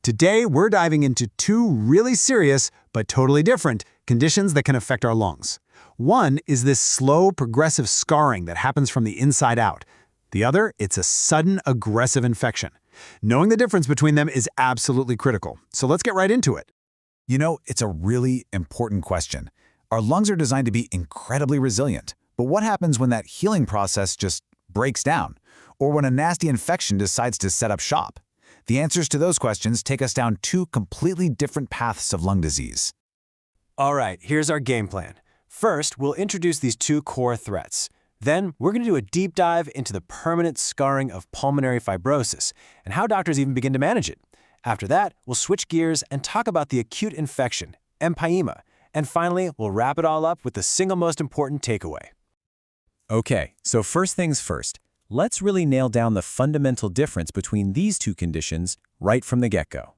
Today, we're diving into two really serious, but totally different, conditions that can affect our lungs. One is this slow, progressive scarring that happens from the inside out. The other, it's a sudden, aggressive infection. Knowing the difference between them is absolutely critical, so let's get right into it. You know, it's a really important question. Our lungs are designed to be incredibly resilient, but what happens when that healing process just breaks down? Or when a nasty infection decides to set up shop? The answers to those questions take us down two completely different paths of lung disease. All right, here's our game plan. First, we'll introduce these two core threats. Then, we're going to do a deep dive into the permanent scarring of pulmonary fibrosis and how doctors even begin to manage it. After that, we'll switch gears and talk about the acute infection, Empyema. And finally, we'll wrap it all up with the single most important takeaway. Okay, so first things first, let's really nail down the fundamental difference between these two conditions right from the get-go.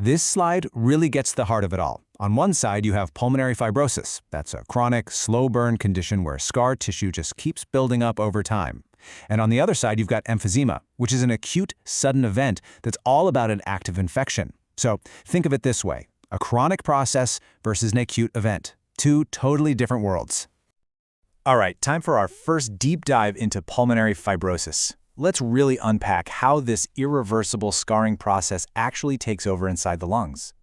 This slide really gets to the heart of it all. On one side, you have pulmonary fibrosis. That's a chronic, slow-burn condition where scar tissue just keeps building up over time. And on the other side, you've got emphysema, which is an acute, sudden event that's all about an active infection. So think of it this way, a chronic process versus an acute event. Two totally different worlds. All right, time for our first deep dive into pulmonary fibrosis. Let's really unpack how this irreversible scarring process actually takes over inside the lungs.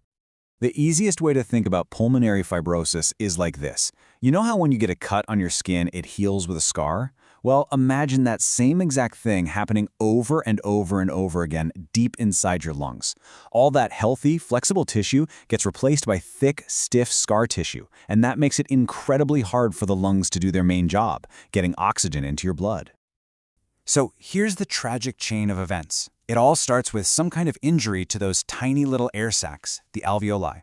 The easiest way to think about pulmonary fibrosis is like this. You know how when you get a cut on your skin, it heals with a scar? Well, imagine that same exact thing happening over and over and over again deep inside your lungs. All that healthy, flexible tissue gets replaced by thick, stiff scar tissue, and that makes it incredibly hard for the lungs to do their main job, getting oxygen into your blood. So here's the tragic chain of events. It all starts with some kind of injury to those tiny little air sacs, the alveoli.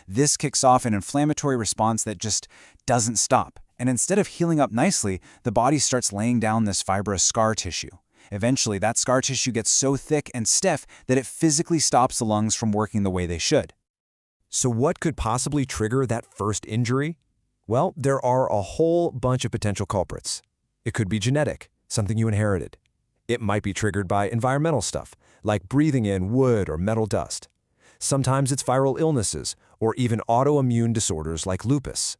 This kicks off an inflammatory response that just doesn't stop. And instead of healing up nicely, the body starts laying down this fibrous scar tissue. Eventually, that scar tissue gets so thick and stiff that it physically stops the lungs from working the way they should. So what could possibly trigger that first injury? Well, there are a whole bunch of potential culprits. It could be genetic, something you inherited. It might be triggered by environmental stuff, like breathing in wood or metal dust. Sometimes it's viral illnesses, or even autoimmune disorders like lupus.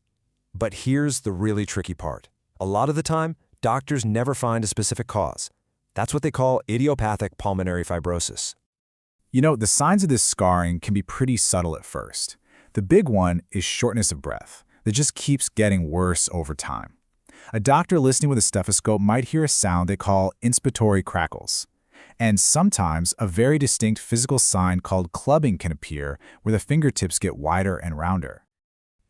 But here's the really tricky part. A lot of the time, doctors never find a specific cause. That's what they call idiopathic pulmonary fibrosis. You know, the signs of this scarring can be pretty subtle at first. The big one is shortness of breath that just keeps getting worse over time. A doctor listening with a stethoscope might hear a sound they call inspiratory crackles. And sometimes a very distinct physical sign called clubbing can appear where the fingertips get wider and rounder.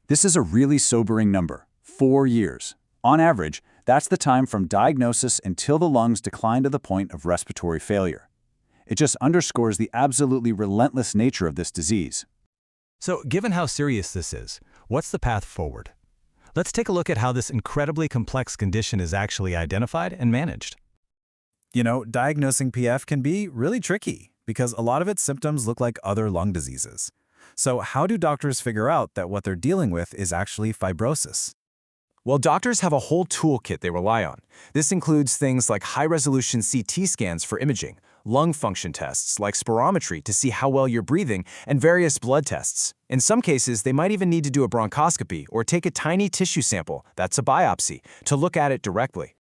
This is a really sobering number, 4 years. On average, that's the time from diagnosis until the lungs decline to the point of respiratory failure. It just underscores the absolutely relentless nature of this disease. So, given how serious this is, what's the path forward? Let's take a look at how this incredibly complex condition is actually identified and managed. You know, diagnosing PF can be really tricky because a lot of its symptoms look like other lung diseases. So how do doctors figure out that what they're dealing with is actually fibrosis? Well, doctors have a whole toolkit they rely on. This includes things like high-resolution CT scans for imaging, lung function tests like spirometry to see how well you're breathing, and various blood tests. In some cases, they might even need to do a bronchoscopy or take a tiny tissue sample, that's a biopsy, to look at it directly.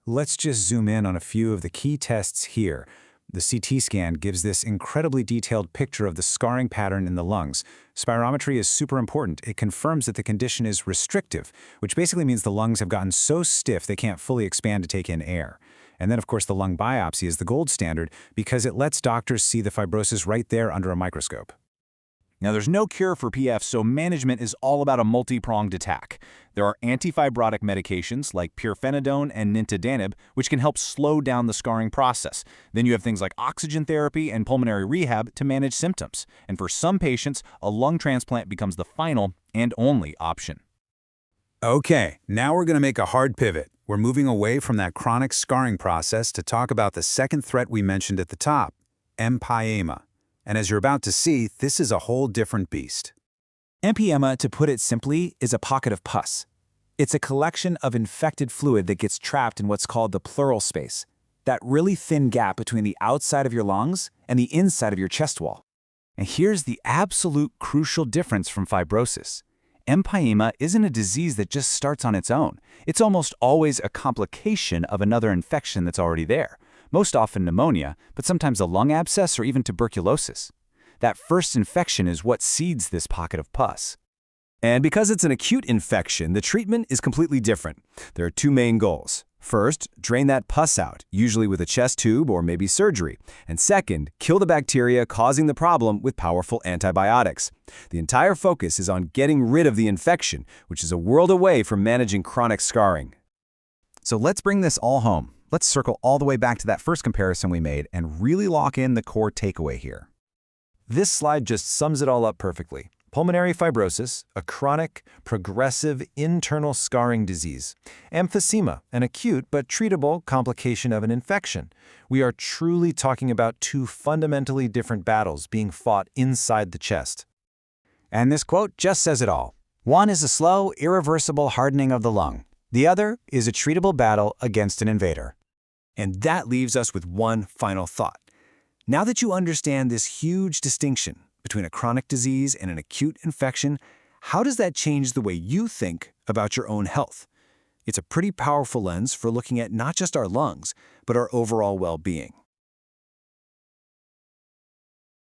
Let's just zoom in on a few of the key tests here. The CT scan gives this incredibly detailed picture of the scarring pattern in the lungs. Spirometry is super important. It confirms that the condition is restrictive, which basically means the lungs have gotten so stiff they can't fully expand to take in air. And then, of course, the lung biopsy is the gold standard because it lets doctors see the fibrosis right there under a microscope. Now, there's no cure for PF, so management is all about a multi-pronged attack. There are antifibrotic medications like pirfenidone and nintedanib, which can help slow down the scarring process. Then you have things like oxygen therapy and pulmonary rehab to manage symptoms. And for some patients, a lung transplant becomes the final and only option. Okay, now we're going to make a hard pivot. We're moving away from that chronic scarring process to talk about the second threat we mentioned at the top, empyema. And as you're about to see, this is a whole different beast. Empyema, to put it simply, is a pocket of pus. It's a collection of infected fluid that gets trapped in what's called the pleural space, that really thin gap between the outside of your lungs and the inside of your chest wall. And here's the absolute crucial difference from fibrosis. Empyema isn't a disease that just starts on its own. It's almost always a complication of another infection that's already there, most often pneumonia, but sometimes a lung abscess or even tuberculosis. That first infection is what seeds this pocket of pus. And because it's an acute infection, the treatment is completely different. There are two main goals. First, drain that pus out, usually with a chest tube or maybe surgery. And second, kill the bacteria causing the problem with powerful antibiotics. The entire focus is on getting rid of the infection, which is a world away from managing chronic scarring. So let's bring this all home. Let's circle all the way back to that first comparison we made and really lock in the core takeaway here. This slide just sums it all up perfectly. Pulmonary fibrosis, a chronic, progressive internal scarring disease. Emphysema, an acute but treatable complication of an infection. We are truly talking about two fundamentally different battles being fought inside the chest. And this quote just says it all. One is a slow, irreversible hardening of the lung. The other is a treatable battle against an invader. And that leaves us with one final thought. Now that you understand this huge distinction between a chronic disease and an acute infection, how does that change the way you think about your own health? It's a pretty powerful lens for looking at not just our lungs, but our overall well-being.